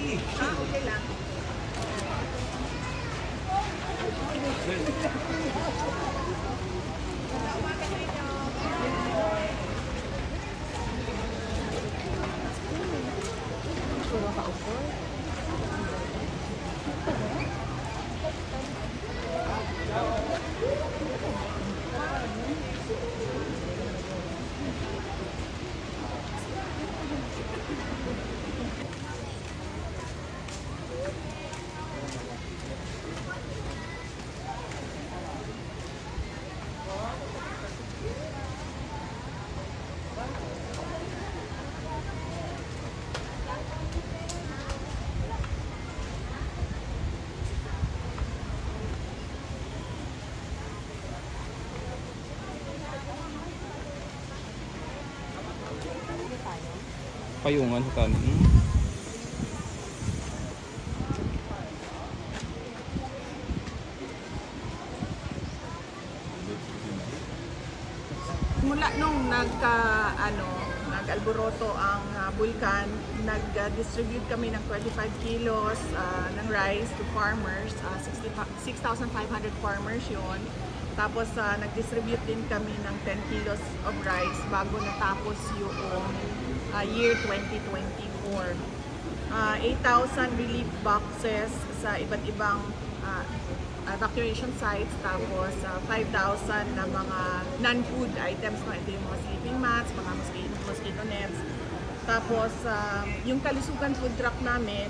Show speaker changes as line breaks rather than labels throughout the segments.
Okay lang.
Payungan sa kanin.
Mula nung nag-alboroto ang bulkan, nag-distribute kami ng 25 kilos ng rice to farmers, 6,500 farmers yon. Tapos nag-distribute din kami ng 10 kilos of rice bago natapos yung year 2024. 8,000 relief boxes sa iba't ibang evacuation sites, tapos 5,000 na mga non-food items, ito yung mga sleeping mats, mga mosquito nets. Tapos yung Kalusugan food truck namin,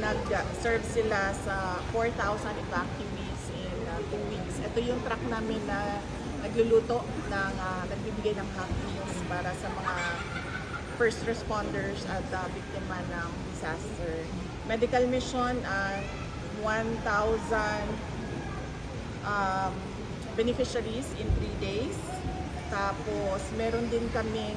nag-serve sila sa 4,000 evacuees in 2 weeks. Ito yung truck namin na nagluluto ng nagbibigay ng hot meals para sa mga first responders at biktima ng disaster. Medical mission, 1,000 beneficiaries in 3 days. Tapos meron din kaming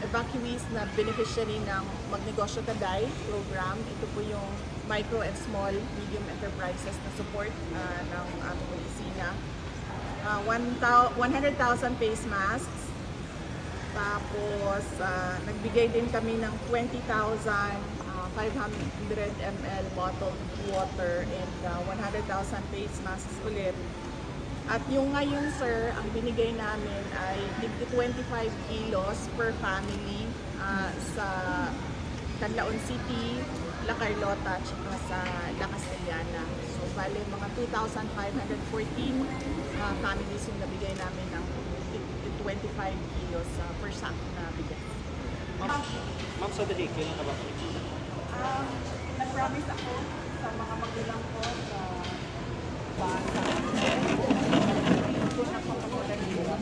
evacuees na beneficiary ng Magnegosyo Kaday program. Ito po yung micro and small medium enterprises na support ng aming opisina. 100,000 face masks. Tapos nagbigay din kami ng 20,500 ml bottled water and 100,000 face masks ulit. At yung ngayon, sir, ang binigay namin ay 25 kilos per family sa Canlaon City, La Carlota, at sa La Castellana. So, bale, mga 2,514 families yung nabigay namin ng 25 kilos per sack na bigas.
Ma'am, sa dali, kailan ka ba?
Nag-promise ako sa mga magulang ko sa basa. Ito na pagkakulan nila.